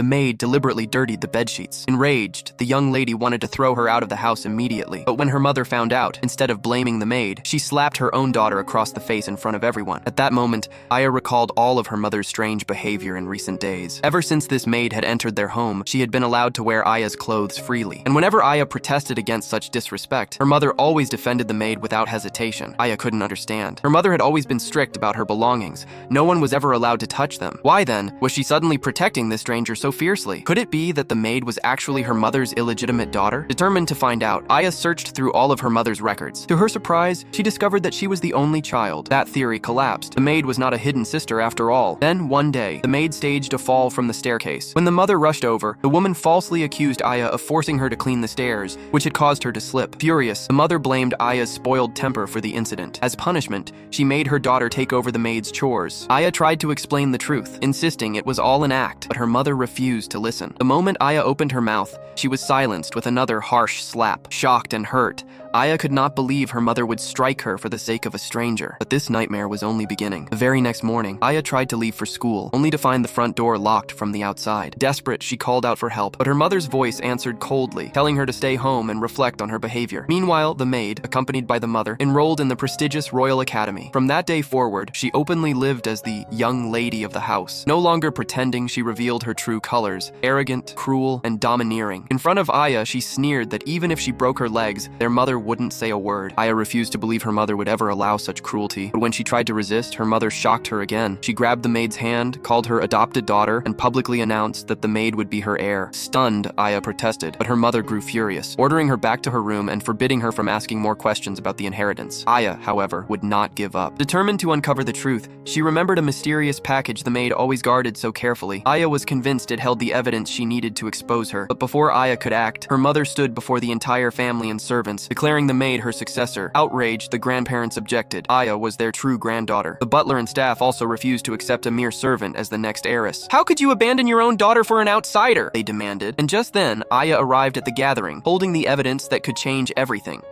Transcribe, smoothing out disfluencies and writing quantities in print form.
The maid deliberately dirtied the bedsheets. Enraged, the young lady wanted to throw her out of the house immediately. But when her mother found out, instead of blaming the maid, she slapped her own daughter across the face in front of everyone. At that moment, Aya recalled all of her mother's strange behavior in recent days. Ever since this maid had entered their home, she had been allowed to wear Aya's clothes freely. And whenever Aya protested against such disrespect, her mother always defended the maid without hesitation. Aya couldn't understand. Her mother had always been strict about her belongings. No one was ever allowed to touch them. Why then was she suddenly protecting this stranger so fiercely? Could it be that the maid was actually her mother's illegitimate daughter? Determined to find out, Aya searched through all of her mother's records. To her surprise, she discovered that she was the only child. That theory collapsed. The maid was not a hidden sister after all. Then, one day, the maid staged a fall from the staircase. When the mother rushed over, the woman falsely accused Aya of forcing her to clean the stairs, which had caused her to slip. Furious, the mother blamed Aya's spoiled temper for the incident. As punishment, she made her daughter take over the maid's chores. Aya tried to explain the truth, insisting it was all an act, but her mother refused to listen. The moment Aya opened her mouth, she was silenced with another harsh slap. Shocked and hurt, Aya could not believe her mother would strike her for the sake of a stranger. But this nightmare was only beginning. The very next morning, Aya tried to leave for school, only to find the front door locked from the outside. Desperate, she called out for help, but her mother's voice answered coldly, telling her to stay home and reflect on her behavior. Meanwhile, the maid, accompanied by the mother, enrolled in the prestigious Royal Academy. From that day forward, she openly lived as the young lady of the house, no longer pretending she revealed her true colors, arrogant, cruel, and domineering. In front of Aya, she sneered that even if she broke her legs, their mother wouldn't say a word. Aya refused to believe her mother would ever allow such cruelty, but when she tried to resist, her mother shocked her again. She grabbed the maid's hand, called her adopted daughter, and publicly announced that the maid would be her heir. Stunned, Aya protested, but her mother grew furious, ordering her back to her room and forbidding her from asking more questions about the inheritance. Aya, however, would not give up. Determined to uncover the truth, she remembered a mysterious package the maid always guarded so carefully. Aya was convinced it held the evidence she needed to expose her, but before Aya could act, her mother stood before the entire family and servants, declaring the maid her successor. Outraged, the grandparents objected. Aya was their true granddaughter. The butler and staff also refused to accept a mere servant as the next heiress. "How could you abandon your own daughter for an outsider?" they demanded. And just then, Aya arrived at the gathering, holding the evidence that could change everything.